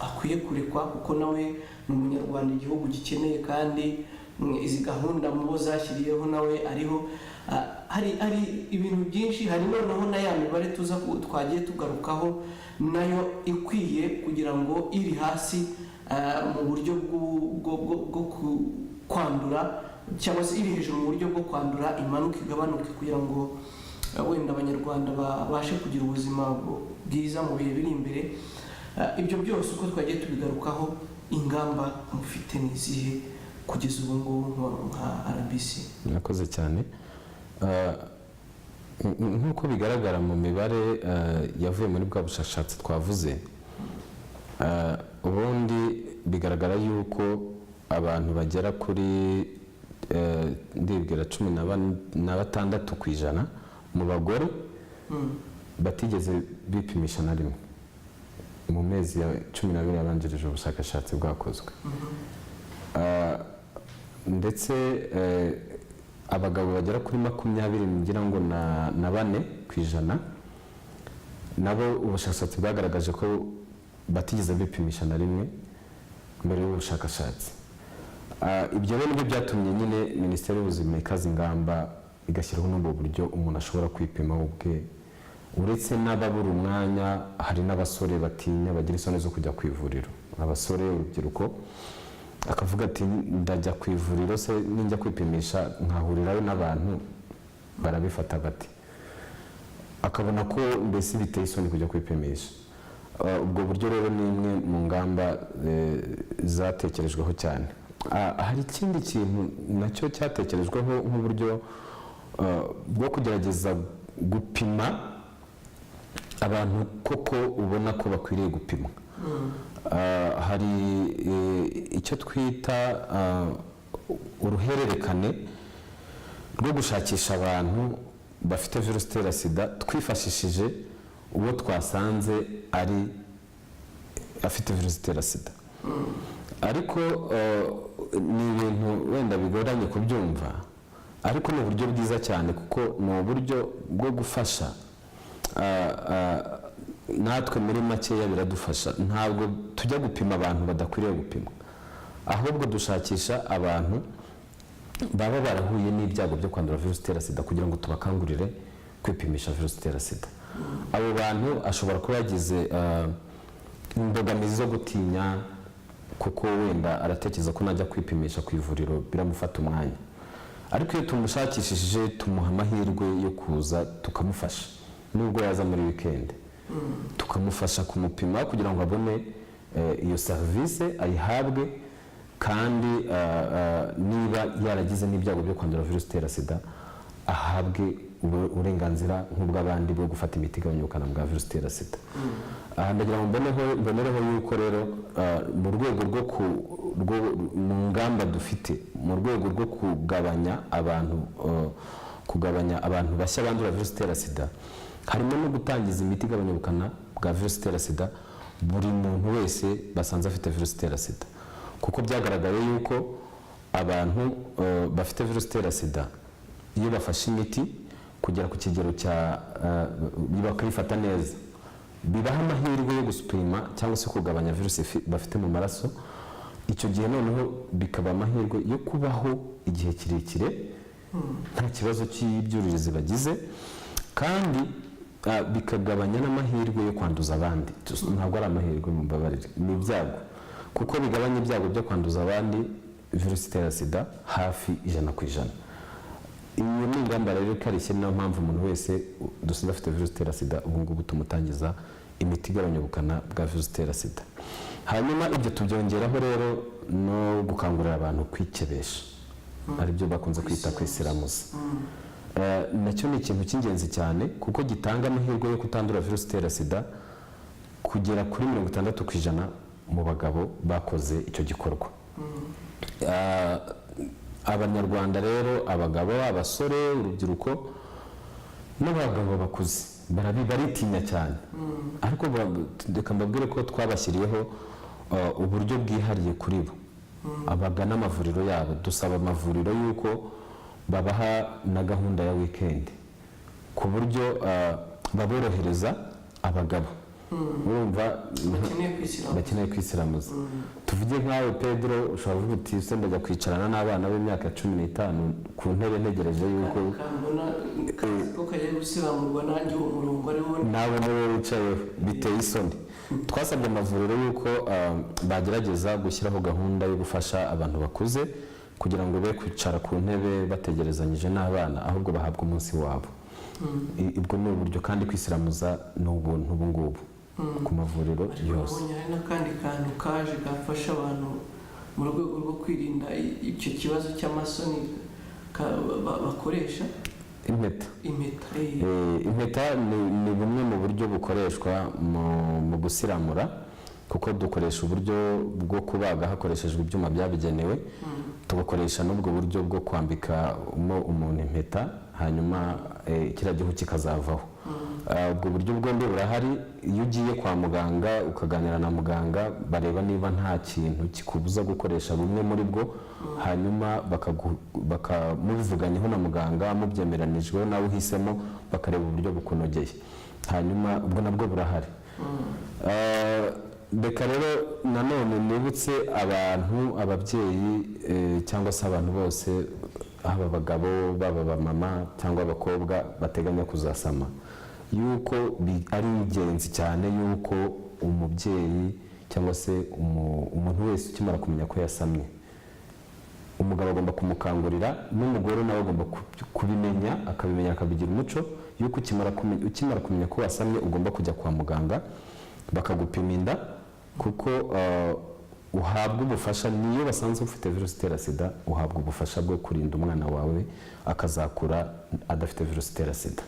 akwiye kurekwa, kuko nawe ni umunyarwanda igihugu gikeneye, kandi izi gahunda mubo zashyiriyeho nawe ariho. Hari ibintu byinshi, hari noneho na ya mibare twagiye tugarukaho nayo ikwiye kugira ngo iri hasi mu buryo bwo kwandura, cyangwa se iri hejuru mu buryo bwo kwandura imanuka igabanuke, kugira ngo wenda abanyarwanda babashe kugira ubuzima bwiza mu bihe biri imbere. Ibyo byose uko twagiye tubigarukaho, ingamba mufite n'izihe kugeza ubu ngubu nka RBC? Murakoze cyane. Nk'uko bigaragara mu mibare yavuye muri bwa bushakashatsi twavuze, ubundi bigaragara yuko abantu bagera kuri ndibwira 16% mu bagore batigeze bipimisha na rimwe mu mezi ya 12 yabanjirije ubushakashatsi bwakozwe. Ndetse abagabo bagera kuri 20 ngira ngo na 4% nabo ubushakashatsi bwagaragaje ko batigeze bipimisha na rimwe mbere y'ubushakashatsi. Ibyo rero nibyo byatumye nyine Minisiteri y'Ubuzima ikaza ingamba igashyiraho n'ubwo buryo umuntu ashobora kwipima ubwe. Uretse n'ababura umwanya, hari n'abasore batinya, bagira isoni zo kujya ku ivuriro. Abasore, urubyiruko akavuga ati ndajya ku ivuriro se ninjya kwipimisha nkahurirayo n'abantu barabifata bati, akabona ko mbese biteye isoni kujya kwipimisha. Ubwo buryo rero ni imwe mu ngamba zatekerejweho cyane. Hari ikindi kintu nacyo cyatekerejweho nk'uburyo bwo kugerageza gupima abantu koko ubona ko bakwiriye gupimwa. Hari icyo twita uruhererekane rwo gushakisha abantu bafite virusi itera sida twifashishije uwo twasanze afite virusi itera sida. Ariko ni ibintu wenda bigoranye kubyumva, ariko ni uburyo bwiza cyane, kuko ni uburyo bwo gufasha. Natwe muri makeya biradufasha, ntabwo tujya gupima abantu badakwiriye gupimwa, ahubwo dushakisha abantu baba barahuye n'ibyago byo kwandura virusi itera sida kugira ngo tubakangurire kwipimisha virusi itera sida. Abo bantu ashobora kuba yagize imbogamizi zo gutinya, kuko wenda aratekereza ko najya kwipimisha ku ivuriro biramufata umwanya, ariko iyo tumushakishije tumuha amahirwe yo kuza tukamufasha, nubwo yaza muri weekend tukamufasha kumupima kugira ngo abone iyo serivisi ayihabwe, kandi niba yaragize n'ibyago byo kwandura virusi itera sida ahabwe uburenganzira nk'ubw'abandi bwo gufata imiti igabanya ubukana bwa virusi itera sida. Ndagira ngo mbonereho yuko rero mu rwego mu ngamba dufite mu rwego rwo kugabanya abantu bashya bandura virusi itera sida, harimo no gutangiza imiti igabanya ubukana bwa virusi itera sida buri muntu wese basanze afite virusi itera sida, kuko byagaragaye yuko abantu bafite virusi itera sida iyo bafashe imiti kugera ku kigero bakayifata neza, bibaha amahirwe yo gusupima cyangwa se kugabanya virusi bafite mu maraso. Icyo gihe noneho bikaba amahirwe yo kubaho igihe kirekire nta kibazo cy'ibyuririzi bagize, kandi bikagabanya n'amahirwe yo kwanduza abandi. Ntabwo ari amahirwe, mumbabarire, ni ibyago, kuko bigabanya ibyago byo kwanduza abandi virusi itera sida hafi 100%. Iyo ni ingamba rero ikarishye, niyo mpamvu umuntu wese dusanze afite virusi itera sida ubu ngubu tumutangiza imiti igabanya ubukana bwa virusi itera sida. Hanyuma ibyo tubyongeraho rero no gukangurira abantu kwikebesha, aribyo bakunze kwita kwisiramuza. Nacyo ni ikintu cy'ingenzi cyane kuko gitanga amahirwe yo kutandura virusi itera sida kugera kuri 60% mu bagabo bakoze icyo gikorwa. Abanyarwanda rero, abagabo, abasore, urubyiruko n'abagabo bakuze baritinya cyane, ariko reka mbabwire ko twabashyiriyeho uburyo bwihariye kuri bo. Abagana amavuriro yabo, dusaba amavuriro yuko babaha na gahunda ya weekend ku buryo baborohereza abagabo urumva bakeneye kwisiramuza. Tuvuge nkawe Pedro, ushobora kuvuga uti use ndajya kwicarana n'abana b'imyaka 15 ku ntebe ntegereje yuko nawe niwe wicayeho, biteye isoni. Twasabye amavuriro yuko bagerageza gushyiraho gahunda yo gufasha abantu bakuze kugira ngo be kwicara ku ntebe bategerezanyije n'abana, ahubwo bahabwa umunsi wabo. Ubwo ni uburyo, kandi kwisiramuza ni ubuntu ubu ngubu ku mavuriro yose. Hari n'akandi kantu kaje gafasha abantu mu rwego rwo kwirinda icyo kibazo cy'amasoni bakoresha impeta ni bumwe mu buryo bukoreshwa mu gusiramura, kuko dukoresha uburyo bwo kubaga hakoreshejwe ibyuma byabigenewe, tugakoresha n'ubwo buryo bwo kwambika umuntu impeta hanyuma kiriya gihu kikazavaho. Ubwo buryo bwombi burahari. Iyo ugiye kwa muganga ukaganira na muganga, bareba niba nta kintu kikubuza gukoresha bumwe muri bwo, hanyuma mubivuganyeho na muganga, mubyemeranijweho nawe uhisemo, bakareba uburyo bukunogeye, hanyuma ubwo nabwo burahari. Reka rero nanone nibutse abantu, ababyeyi cyangwa se abantu bose, haba abagabo, baba abamama cyangwa abakobwa bateganya kuzasama, yuko ari ingenzi cyane yuko umubyeyi cyangwa se umuntu wese ukimara kumenya ko yasamye, umugabo agomba kumukangurira, n'umugore nawe agomba kubimenya, akabigira umuco yuko ukimara kumenya ko wasamye ugomba kujya kwa muganga bakagupima inda, kuko uhabwa ubufasha. Niyo basanze ufite virusi itera sida, uhabwa ubufasha bwo kurinda umwana wawe akazakura adafite virusi itera sida.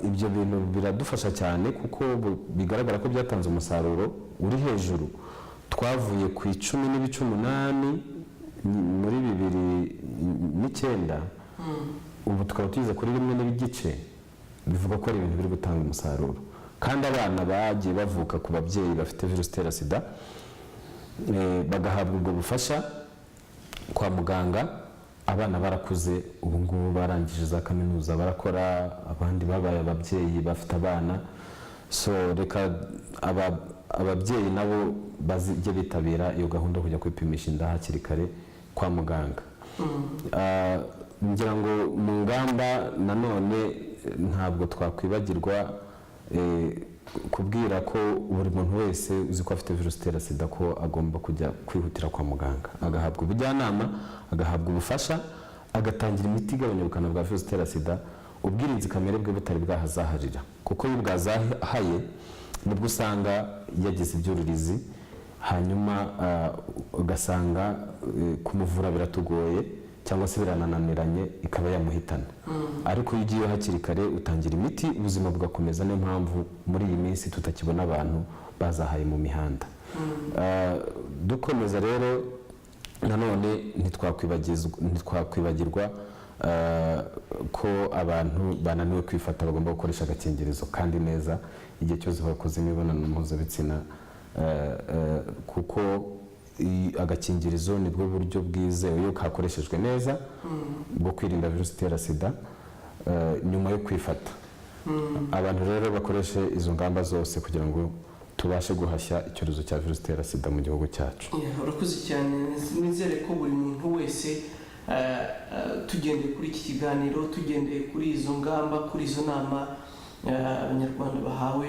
Ibyo bintu biradufasha cyane kuko bigaragara ko byatanze umusaruro uri hejuru. Twavuye ku 10.8 muri 2009, ubu tukaba tugeze kuri 1.9, bivuga ko ari ibintu biri gutanga umusaruro. Kandi abana bagiye bavuka ku babyeyi bafite virusi itera sida bagahabwa ubwo bufasha kwa muganga, abana barakuze, ubu ngubu barangije za kaminuza, barakora, abandi babaye ababyeyi bafite abana. So reka ababyeyi nabo bazijye bitabira iyo gahunda yo kujya kwipimisha inda hakiri kare kwa muganga. Ngira ngo mu ngamba nanone ntabwo twakwibagirwa kubwira ko buri muntu wese uzi ko afite virusi itera sida ko agomba kujya kwihutira kwa muganga, agahabwa ubujyanama, agahabwa ubufasha, agatangira imiti igabanya ubukana bwa virusi itera sida, ubwirinzi kamere bwe butari bwahazaharira, kuko iyo bwazahaye nibwo usanga yagize ibyuririzi, hanyuma ugasanga kumuvura biratugoye, cyangwa se birananiranye ikaba yamuhitana. Ariko iyo ugiye hakiri kare utangira imiti ubuzima bugakomeza. Niyo mpamvu muri iyi minsi tutakibona abantu bazahaye mu mihanda. Dukomeza rero nanone ntitwakwibagirwa ko abantu bananiwe kwifata bagomba gukoresha agakingirizo kandi neza igihe cyose bakoze imibonano mpuzabitsina, kuko agakingirizo nibwo buryo bwizewe iyo kakoreshejwe neza bwo kwirinda virusi itera sida nyuma yo kwifata. Abantu rero bakoreshe izo ngamba zose kugira ngo tubashe guhashya icyorezo cya virusi itera sida mu gihugu cyacu. Urakoze cyane. Nizere ko buri muntu wese tugendeye kuri iki kiganiro, tugendeye kuri izo ngamba, kuri izo nama abanyarwanda bahawe,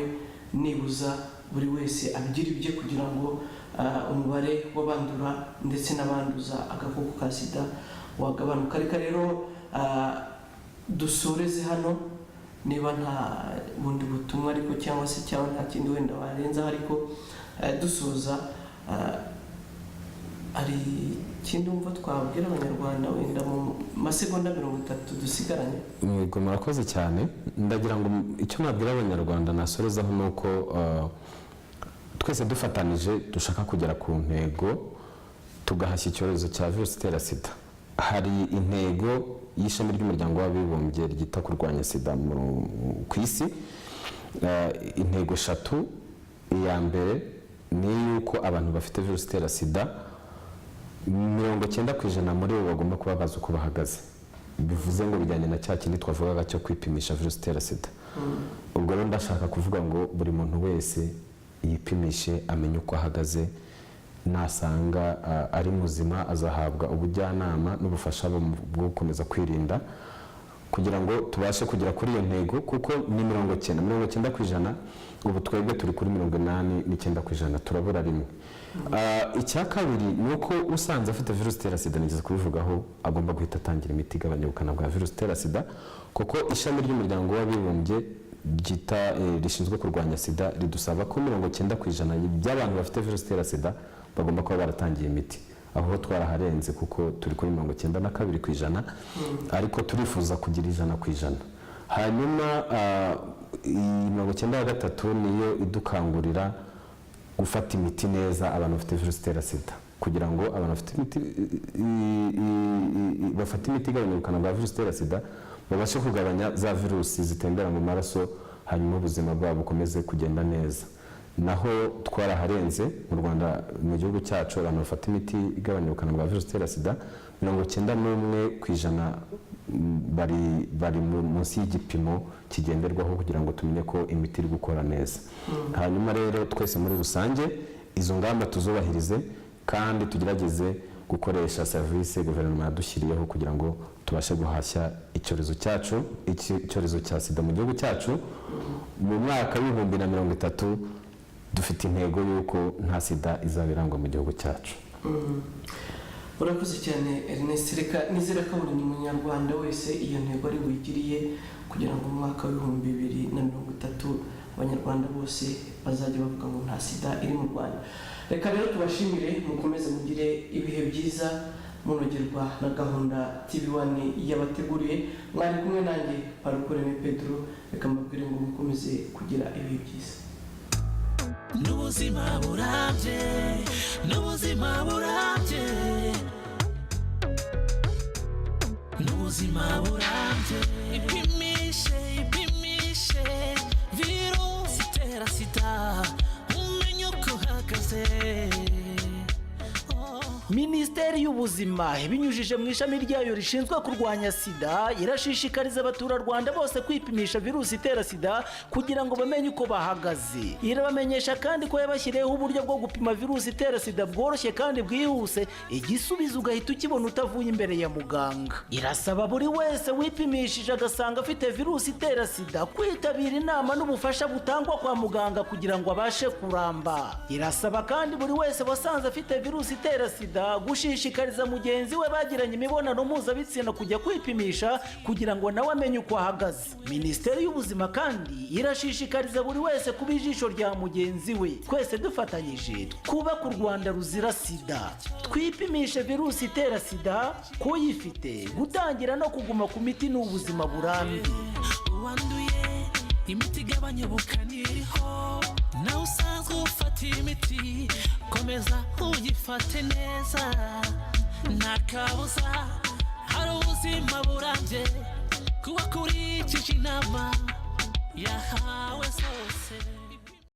nibuza buri wese abigira ibye kugira ngo umubare w'abandura ndetse n'abanduza agakoko ka sida wagabanuka. Reka rero dusoreze hano, niba nta bundi butumwa ariko cyangwa nta kindi wenda warenzaho, ariko dusoza hari ikindi wumva twabwira abanyarwanda wenda mu masegonda 30 dusigaranye? Yego, murakoze cyane. Ndagira ngo icyo nabwira abanyarwanda nasorezaho ni uko twese dufatanije dushaka kugera ku ntego tugahashya icyorezo cya virusi itera sida. Hari intego y'ishami ry'umuryango w'abibumbye ryita kurwanya sida ku isi, intego 3. Iya mbere ni yuko abantu bafite virusi itera sida 90% muri bo bagomba kuba bazi uko bahagaze. Bivuze ngo bijyanye na cya kindi twavugaga cyo kwipimisha virusi itera sida. Ubwo rero ndashaka kuvuga ngo buri muntu wese yipimishe amenye uko ahagaze, nasanga ari muzima azahabwa ubujyanama n'ubufasha bwo gukomeza kwirinda kugira ngo tubashe kugera kuri iyo ntego, kuko ni 90%. Ubu twebwe turi kuri 89%, turabura rimwe. Icya kabiri ni uko usanze afite virusi itera sida, nigeze kubivugaho, agomba guhita atangira imiti igabanya ubukana bwa virusi itera sida, kuko ishami ry'umuryango w'abibumbye rishinzwe kurwanya sida ridusaba ko 90% by'abantu bafite virusi itera sida bagomba kuba baratangiye imiti. Aho twaraharenze kuko turi kuri 92%, ariko turifuza kugira 100%. Hanyuma 93% niyo idukangurira gufata imiti neza abantu bafite virusi itera sida, kugira ngo abantu bafite imiti bafata imiti igabanya ubukana bwa virusi itera sida babashe kugabanya za virusi zitembera mu maraso, hanyuma ubuzima bwabo bukomeze kugenda neza. Naho twaraharenze mu Rwanda, mu gihugu cyacu abantu bafata imiti igabanya ubukana bwa virusi itera sida 91% bari munsi y'igipimo kigenderwaho kugira ngo tumenye ko imiti iri gukora neza. Hanyuma rero twese muri rusange izo ngamba tuzubahirize kandi tugerageze gukoresha serivisi guverinoma yadushyiriyeho kugira ngo tubashe guhashya icyorezo cyacu, icyorezo cya sida mu gihugu cyacu. Mu mwaka w'ibihumbi na 2030 dufite intego y'uko nta sida izabirangwa mu gihugu cyacu. Urakoze cyane Ernest. Reka nizera ko buri munyarwanda wese iyo ntego ari buyigiriye kugira ngo mu mwaka w'ibihumbi 2030 abanyarwanda bose bazajya bavuga ngo nta sida iri mu Rwanda. Reka rero tubashimire, mukomeze mugire ibihe byiza, munogerwa na gahunda TV1 yabateguriye. Mwari kumwe nanjye Parukureme Pedro. Reka mbabwire ngo mukomeze kugira ibihe byiza. N'ubuzima burambye, n'ubuzima burambye, n'ubuzima burambye. Ipimishe virusi itera sida, umenye uko uhagaze. Minisiteri y'Ubuzima ibinyujije mu ishami ryayo rishinzwe kurwanya sida irashishikariza abaturarwanda bose kwipimisha virusi itera sida kugira ngo bamenye uko bahagaze. Irabamenyesha kandi ko yabashyiriyeho uburyo bwo gupima virusi itera sida bworoshye kandi bwihuse, igisubizo ugahita ukibona utavuye imbere ya muganga. Irasaba buri wese wipimishije agasanga afite virusi itera sida kwitabira inama n'ubufasha butangwa kwa muganga kugira ngo abashe kuramba. Irasaba kandi buri wese wasanze afite virusi itera sida gushishikariza gushishikariza mugenzi we bagiranye imibonano mpuzabitsina kujya kwipimisha kugira ngo nawe amenye uko ahagaze. Minisiteri y'Ubuzima kandi irashishikariza buri wese kuba ijisho rya mugenzi we. Twese dufatanyije twubake u Rwanda ruzira sida. Twipimishe virusi itera sida, kuyifite, gutangira no kuguma ku miti n'ubuzima burambye. Uwanduye imiti igabanya ubukana iriho, nawe usanzwe ufata imiti komeza uyifate neza, nta kabuza hari ubuzima burambye kuba kurikije inama yahawe zose.